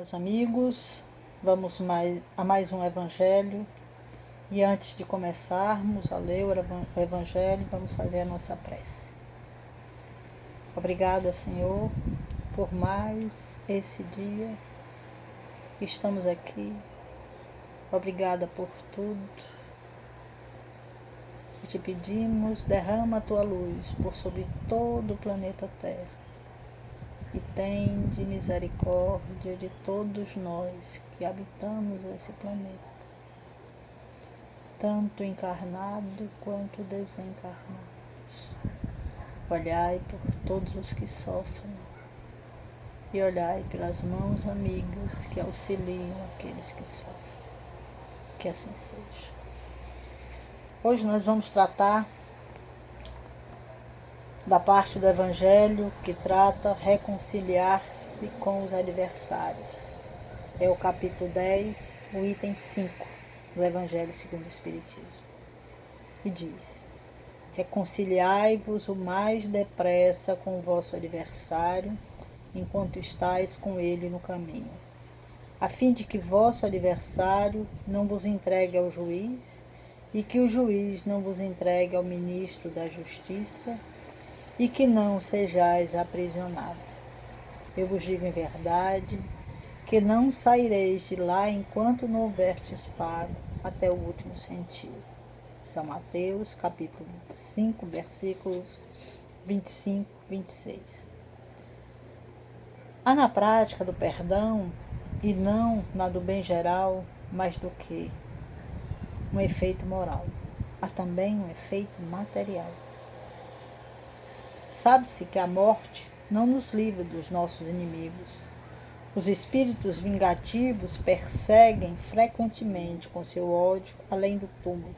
meus amigos, vamos a mais um Evangelho. E antes de começarmos a ler o Evangelho, vamos fazer a nossa prece. Obrigada, Senhor, por mais esse dia que estamos aqui. Obrigada por tudo. E te pedimos, derrama a tua luz por sobre todo o planeta Terra. E tende misericórdia de todos nós que habitamos esse planeta, tanto encarnado quanto desencarnados. Olhai por todos os que sofrem e olhai pelas mãos amigas que auxiliam aqueles que sofrem. Que assim seja. Hoje nós vamos tratar da parte do Evangelho que trata reconciliar-se com os adversários. É o capítulo 10, o item 5 do Evangelho segundo o Espiritismo. E diz: reconciliai-vos o mais depressa com o vosso adversário, enquanto estáis com ele no caminho, a fim de que vosso adversário não vos entregue ao juiz, e que o juiz não vos entregue ao ministro da justiça, e que não sejais aprisionados. Eu vos digo em verdade, que não saireis de lá enquanto não houverdes pago até o último centavo. São Mateus, capítulo 5, versículos 25 e 26. Há na prática do perdão, e não na do bem geral, mais do que um efeito moral. Há também um efeito material. Sabe-se que a morte não nos livra dos nossos inimigos. Os espíritos vingativos perseguem frequentemente com seu ódio além do túmulo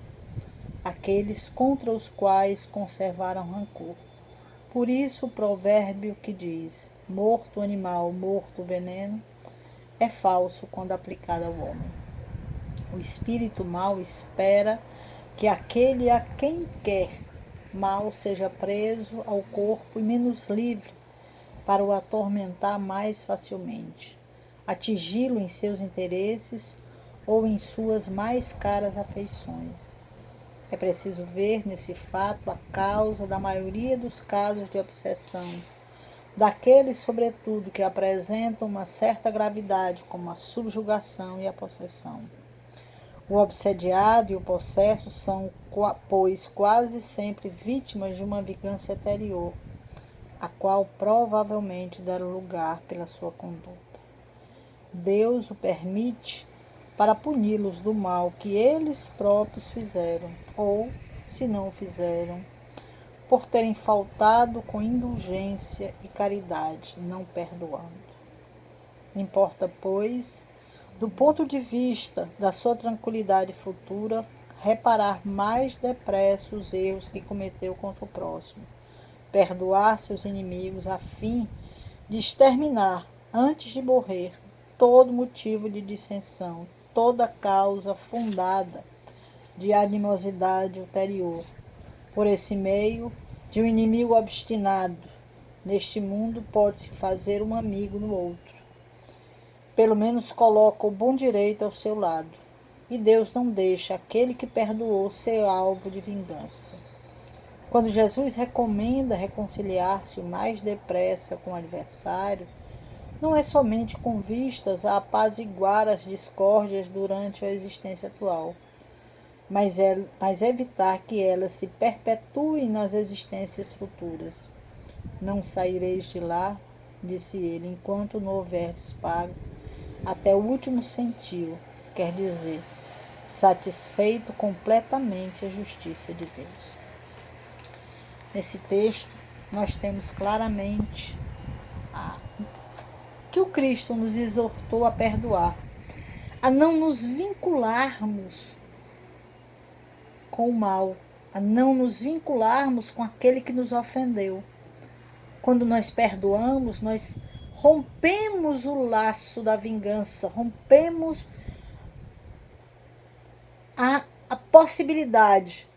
aqueles contra os quais conservaram rancor. Por isso o provérbio que diz: morto o animal, morto o veneno, é falso quando aplicado ao homem. O espírito mau espera que aquele a quem quer mal seja preso ao corpo e menos livre para o atormentar mais facilmente, atingi-lo em seus interesses ou em suas mais caras afeições. É preciso ver nesse fato a causa da maioria dos casos de obsessão, daqueles, sobretudo, que apresentam uma certa gravidade, como a subjugação e a possessão. O obsediado e o possesso são, pois, quase sempre vítimas de uma vingança anterior, a qual provavelmente deram lugar pela sua conduta. Deus o permite para puni-los do mal que eles próprios fizeram, ou, se não o fizeram, por terem faltado com indulgência e caridade, não perdoando. Importa, pois, do ponto de vista da sua tranquilidade futura, reparar mais depressa os erros que cometeu contra o próximo, perdoar seus inimigos a fim de exterminar, antes de morrer, todo motivo de dissensão, toda causa fundada de animosidade ulterior. Por esse meio, de um inimigo obstinado neste mundo pode-se fazer um amigo no outro. Pelo menos coloca o bom direito ao seu lado, e Deus não deixa aquele que perdoou ser alvo de vingança. Quando Jesus recomenda reconciliar-se o mais depressa com o adversário, não é somente com vistas a apaziguar as discórdias durante a existência atual, mas evitar que elas se perpetuem nas existências futuras. Não saireis de lá, disse ele, enquanto não houverdes pago até o último centavo, quer dizer, satisfeito completamente a justiça de Deus. Nesse texto, nós temos claramente que o Cristo nos exortou a perdoar, a não nos vincularmos com o mal, a não nos vincularmos com aquele que nos ofendeu. Quando nós perdoamos, nós rompemos o laço da vingança, rompemos a possibilidade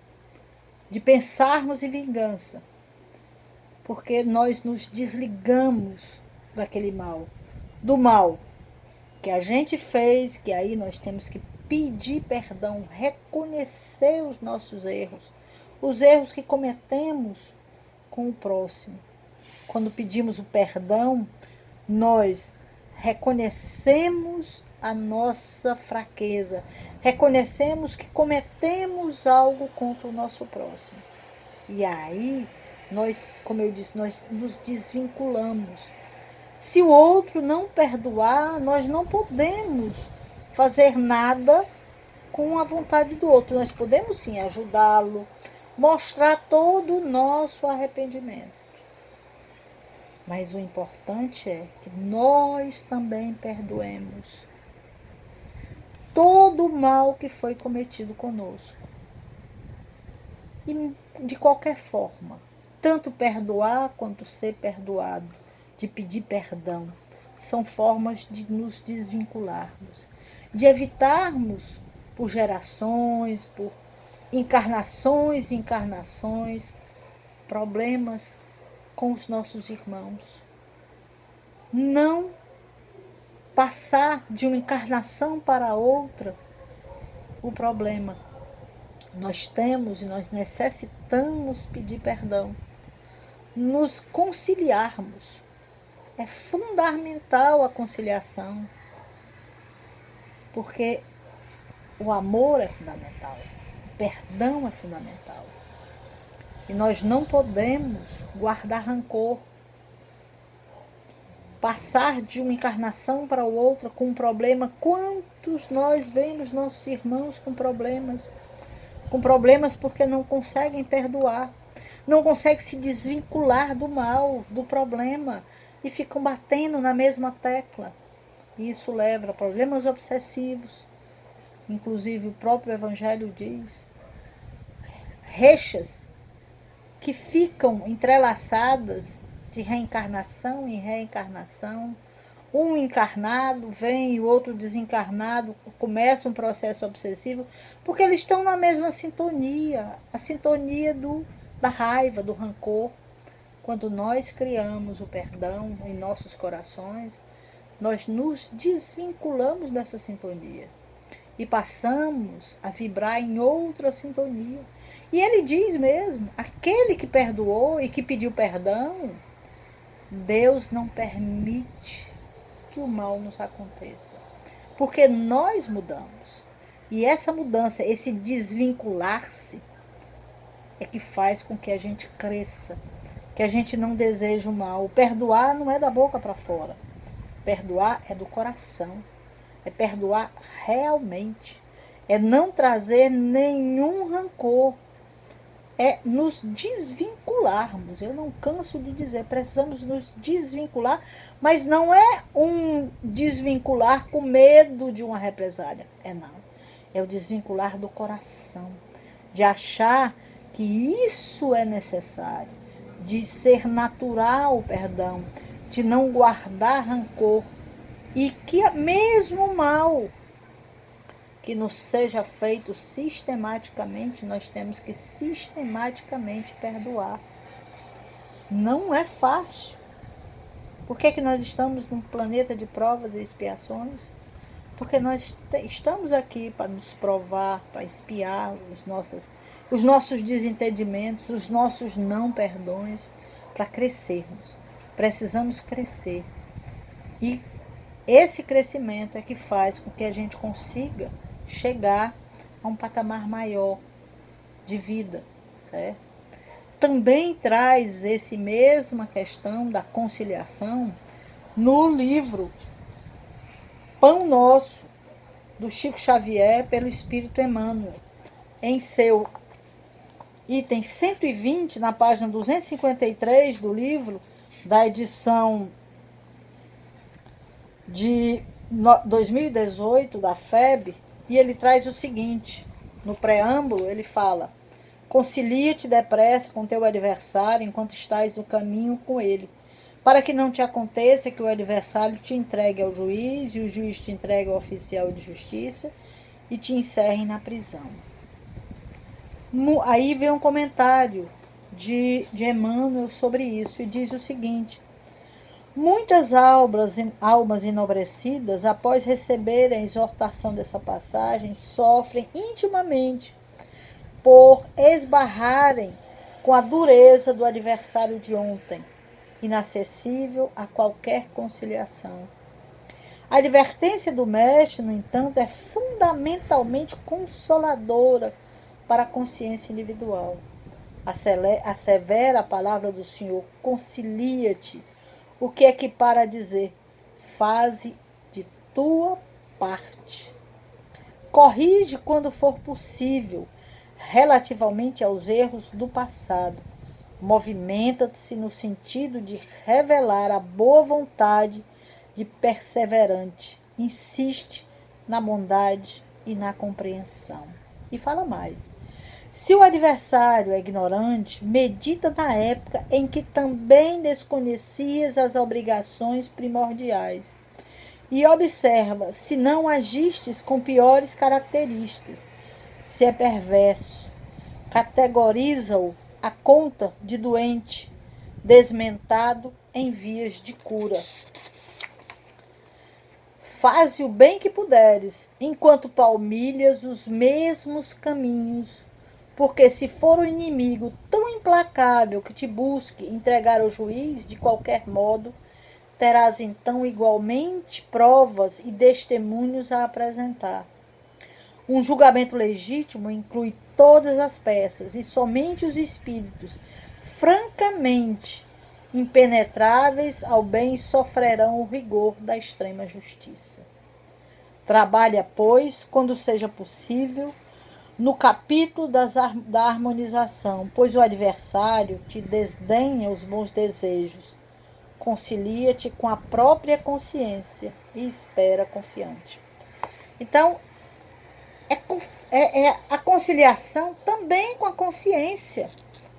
de pensarmos em vingança, porque nós nos desligamos daquele mal, do mal, que a gente fez, que aí nós temos que pedir perdão, reconhecer os nossos erros, os erros que cometemos com o próximo. Quando pedimos o perdão, nós reconhecemos a nossa fraqueza, reconhecemos que cometemos algo contra o nosso próximo. E aí, nós, como eu disse, nós nos desvinculamos. Se o outro não perdoar, nós não podemos fazer nada com a vontade do outro. Nós podemos sim ajudá-lo, mostrar todo o nosso arrependimento. Mas o importante é que nós também perdoemos todo o mal que foi cometido conosco. E de qualquer forma, tanto perdoar quanto ser perdoado, de pedir perdão, são formas de nos desvincularmos, de evitarmos por gerações, por encarnações e encarnações, problemas com os nossos irmãos. Não passar de uma encarnação para outra o problema. Nós temos e nós necessitamos pedir perdão, nos conciliarmos. É fundamental a conciliação, porque o amor é fundamental, o perdão é fundamental. E nós não podemos guardar rancor, passar de uma encarnação para outra com um problema. Quantos nós vemos nossos irmãos com problemas porque não conseguem perdoar, não conseguem se desvincular do mal, do problema, e ficam batendo na mesma tecla. E isso leva a problemas obsessivos, inclusive o próprio Evangelho diz, reixas que ficam entrelaçadas de reencarnação em reencarnação. Um encarnado vem e o outro desencarnado, começa um processo obsessivo, porque eles estão na mesma sintonia, a sintonia da raiva, do rancor. Quando nós criamos o perdão em nossos corações, nós nos desvinculamos dessa sintonia e passamos a vibrar em outra sintonia. E ele diz mesmo, aquele que perdoou e que pediu perdão, Deus não permite que o mal nos aconteça, porque nós mudamos. E essa mudança, esse desvincular-se, é que faz com que a gente cresça, que a gente não deseje o mal. O perdoar não é da boca para fora, perdoar é do coração, é perdoar realmente, é não trazer nenhum rancor, é nos desvincularmos. Eu não canso de dizer, precisamos nos desvincular, mas não é um desvincular com medo de uma represália. Não. É o desvincular do coração, de achar que isso é necessário, de ser natural o perdão, de não guardar rancor, e que mesmo o mal que nos seja feito sistematicamente, nós temos que sistematicamente perdoar. Não é fácil. Por que nós estamos num planeta de provas e expiações? Porque nós estamos aqui para nos provar, para expiar os nossos desentendimentos, os nossos não perdões, para crescermos. Precisamos crescer. E esse crescimento é que faz com que a gente consiga chegar a um patamar maior de vida, certo? Também traz essa mesma questão da conciliação no livro Pão Nosso, do Chico Xavier, pelo Espírito Emmanuel, em seu item 120, na página 253 do livro, da edição de 2018 da FEB, e ele traz o seguinte, no preâmbulo ele fala: concilia-te depressa com teu adversário enquanto estás no caminho com ele, para que não te aconteça que o adversário te entregue ao juiz e o juiz te entregue ao oficial de justiça e te encerre na prisão. Aí vem um comentário de Emmanuel sobre isso e diz o seguinte: Muitas almas enobrecidas, após receberem a exortação dessa passagem, sofrem intimamente por esbarrarem com a dureza do adversário de ontem, inacessível a qualquer conciliação. A advertência do mestre, no entanto, é fundamentalmente consoladora para a consciência individual. Assevera a palavra do Senhor, concilia-te, o que equipara a dizer, faze de tua parte. Corrige quando for possível, relativamente aos erros do passado. Movimenta-se no sentido de revelar a boa vontade de perseverante. Insiste na bondade e na compreensão. E fala mais. Se o adversário é ignorante, medita na época em que também desconhecias as obrigações primordiais e observa se não agistes com piores características. Se é perverso, categoriza-o a conta de doente, desmentado em vias de cura. Faze o bem que puderes, enquanto palmilhas os mesmos caminhos, porque se for o inimigo tão implacável que te busque entregar ao juiz de qualquer modo, terás então igualmente provas e testemunhos a apresentar. Um julgamento legítimo inclui todas as peças e somente os espíritos francamente impenetráveis ao bem sofrerão o rigor da extrema justiça. Trabalha, pois, quando seja possível, no capítulo da harmonização, pois o adversário te desdenha os bons desejos. Concilia-te com a própria consciência e espera confiante. Então, é a conciliação também com a consciência.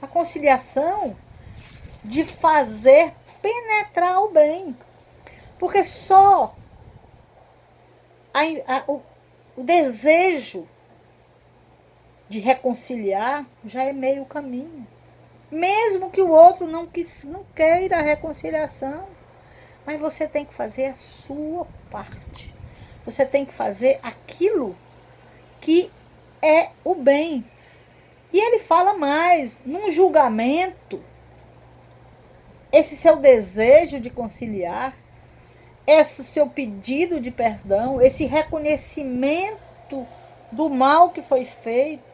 A conciliação de fazer penetrar o bem. Porque só o desejo de reconciliar já é meio caminho. Mesmo que o outro não queira a reconciliação. Mas você tem que fazer a sua parte. Você tem que fazer aquilo que é o bem. E ele fala mais, num julgamento, esse seu desejo de conciliar, esse seu pedido de perdão, esse reconhecimento do mal que foi feito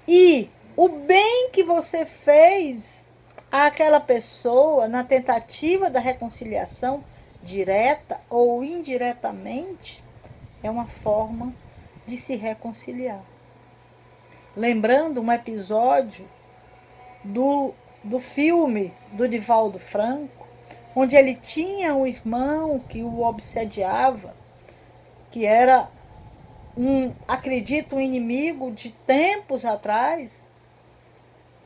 e o bem que você fez àquela pessoa na tentativa da reconciliação, direta ou indiretamente, é uma forma de se reconciliar. Lembrando um episódio do filme do Divaldo Franco, onde ele tinha um irmão que o obsediava, que era acredito, um inimigo de tempos atrás.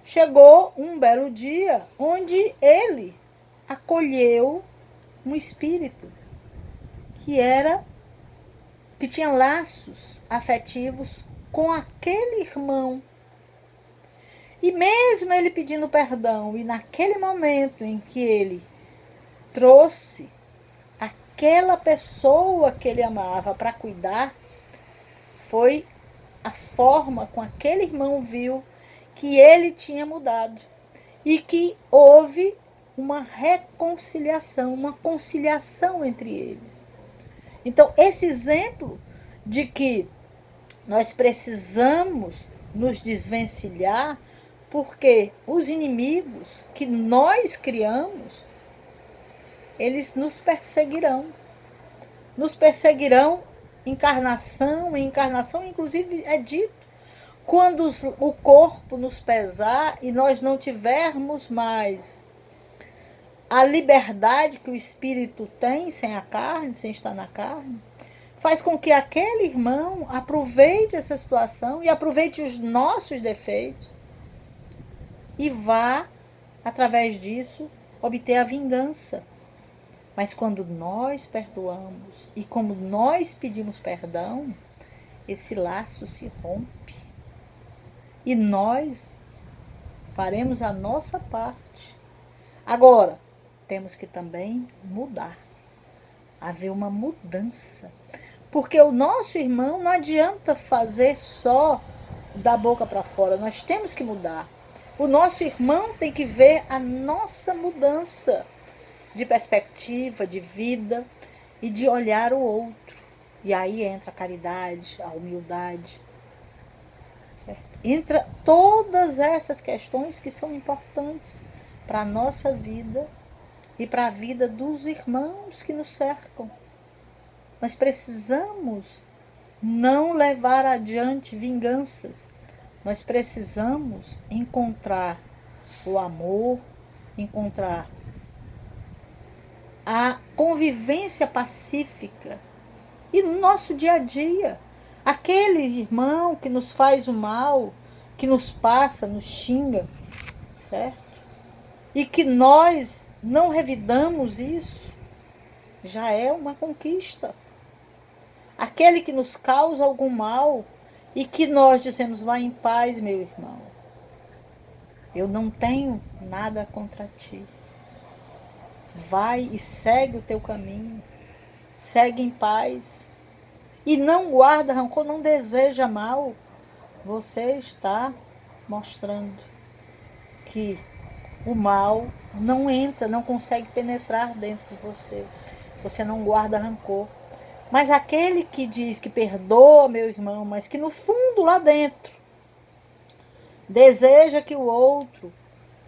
Chegou um belo dia onde ele acolheu um espírito que tinha laços afetivos com aquele irmão. E mesmo ele pedindo perdão, e naquele momento em que ele trouxe aquela pessoa que ele amava para cuidar, foi a forma com que aquele irmão viu que ele tinha mudado e que houve uma reconciliação, uma conciliação entre eles. Então, esse exemplo de que nós precisamos nos desvencilhar, porque os inimigos que nós criamos, eles nos perseguirão. Nos perseguirão encarnação em encarnação, inclusive é dito, quando o corpo nos pesar e nós não tivermos mais a liberdade que o espírito tem sem a carne, sem estar na carne, faz com que aquele irmão aproveite essa situação e aproveite os nossos defeitos e vá, através disso, obter a vingança. Mas quando nós perdoamos e como nós pedimos perdão, esse laço se rompe. E nós faremos a nossa parte. Agora, temos que também mudar. Haver uma mudança. Porque o nosso irmão não adianta fazer só da boca para fora. Nós temos que mudar. O nosso irmão tem que ver a nossa mudança de perspectiva, de vida e de olhar o outro. E aí entra a caridade, a humildade. Certo? Entra todas essas questões que são importantes para a nossa vida e para a vida dos irmãos que nos cercam. Nós precisamos não levar adiante vinganças. Nós precisamos encontrar o amor, encontrar a convivência pacífica. E no nosso dia a dia, aquele irmão que nos faz o mal, que nos passa, nos xinga, certo? E que nós não revidamos isso, já é uma conquista. Aquele que nos causa algum mal e que nós dizemos, vá em paz, meu irmão. Eu não tenho nada contra ti. Vai e segue o teu caminho. Segue em paz. E não guarda rancor, não deseja mal. Você está mostrando que o mal não entra, não consegue penetrar dentro de você. Você não guarda rancor. Mas aquele que diz que perdoa, meu irmão, mas que no fundo, lá dentro, deseja que o outro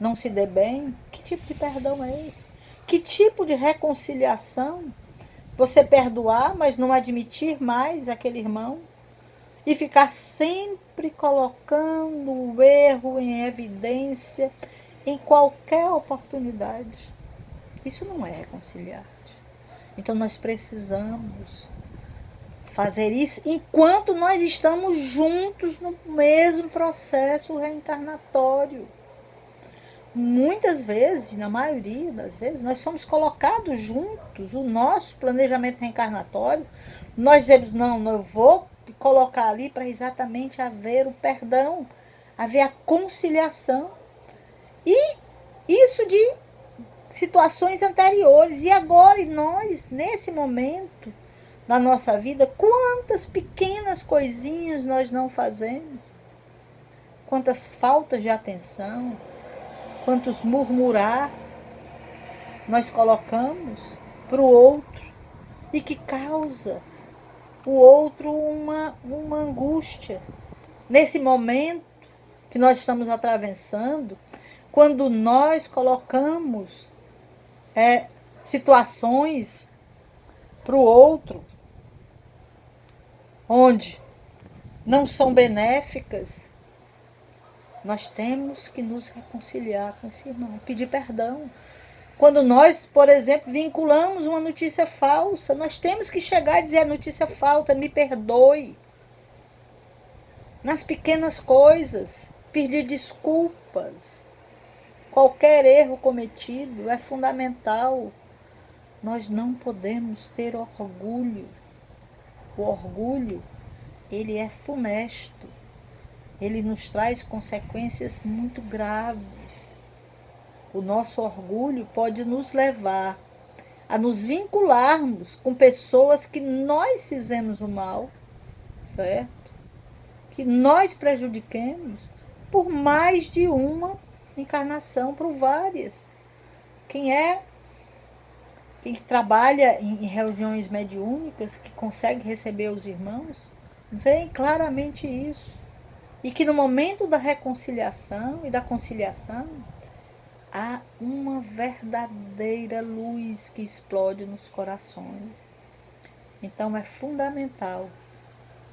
não se dê bem, que tipo de perdão é esse? Que tipo de reconciliação? Você perdoar, mas não admitir mais aquele irmão? E ficar sempre colocando o erro em evidência em qualquer oportunidade. Isso não é reconciliar. Então nós precisamos fazer isso enquanto nós estamos juntos no mesmo processo reencarnatório. Muitas vezes, na maioria das vezes, nós somos colocados juntos. O nosso planejamento reencarnatório, nós dizemos, não, eu vou colocar ali para exatamente haver o perdão, haver a conciliação. E isso de situações anteriores. E agora nós, nesse momento da nossa vida, quantas pequenas coisinhas nós não fazemos? Quantas faltas de atenção, quantos murmurar nós colocamos para o outro e que causa o outro uma angústia. Nesse momento que nós estamos atravessando, quando nós colocamos situações para o outro, onde não são benéficas, nós temos que nos reconciliar com esse irmão, pedir perdão. Quando nós, por exemplo, vinculamos uma notícia falsa, nós temos que chegar e dizer a notícia falsa, me perdoe. Nas pequenas coisas, pedir desculpas. Qualquer erro cometido é fundamental. Nós não podemos ter orgulho. O orgulho, ele é funesto. Ele nos traz consequências muito graves. O nosso orgulho pode nos levar a nos vincularmos com pessoas que nós fizemos o mal, certo? Que nós prejudiquemos por mais de uma encarnação, por várias. Quem trabalha em reuniões mediúnicas, que consegue receber os irmãos, vê claramente isso. E que no momento da reconciliação e da conciliação, há uma verdadeira luz que explode nos corações. Então é fundamental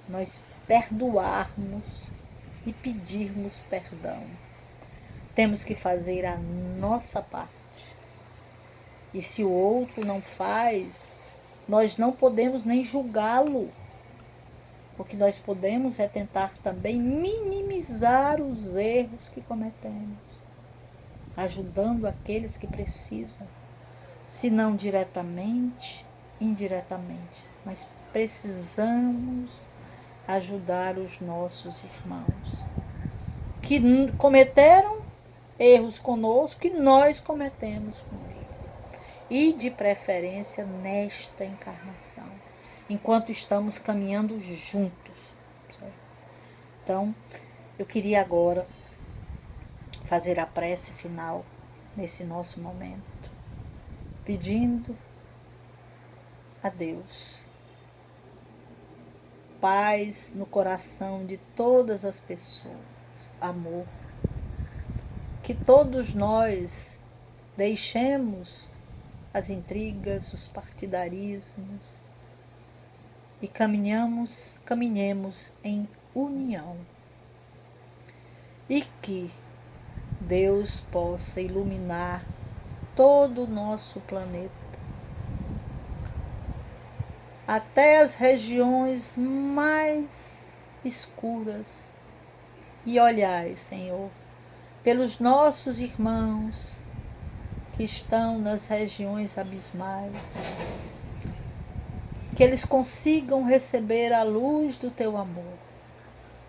nós perdoarmos e pedirmos perdão. Temos que fazer a nossa parte. E se o outro não faz, nós não podemos nem julgá-lo. O que nós podemos é tentar também minimizar os erros que cometemos, ajudando aqueles que precisam, se não diretamente, indiretamente, mas precisamos ajudar os nossos irmãos que cometeram erros conosco, que nós cometemos com eles. e de preferência nesta encarnação, enquanto estamos caminhando juntos. Certo? Então, eu queria agora fazer a prece final nesse nosso momento, pedindo a Deus paz no coração de todas as pessoas, amor, que todos nós deixemos as intrigas, os partidarismos e caminhemos em união. E que Deus possa iluminar todo o nosso planeta, até as regiões mais escuras, e olhai, Senhor, pelos nossos irmãos que estão nas regiões abismais, que eles consigam receber a luz do teu amor,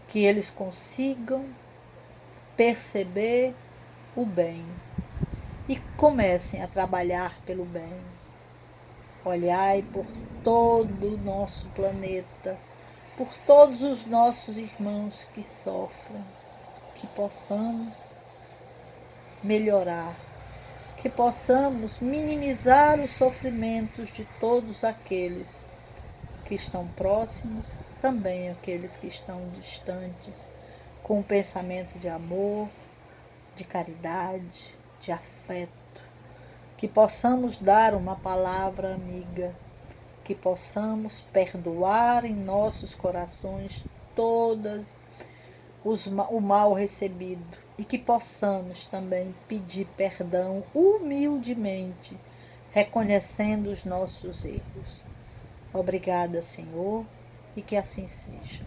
que eles consigam perceber o bem e comecem a trabalhar pelo bem. Olhai por todo o nosso planeta, por todos os nossos irmãos que sofrem, que possamos melhorar, que possamos minimizar os sofrimentos de todos aqueles que estão próximos, também aqueles que estão distantes, com um pensamento de amor, de caridade, de afeto, que possamos dar uma palavra amiga, que possamos perdoar em nossos corações todas o mal recebido e que possamos também pedir perdão humildemente, reconhecendo os nossos erros. Obrigada, Senhor, e que assim seja.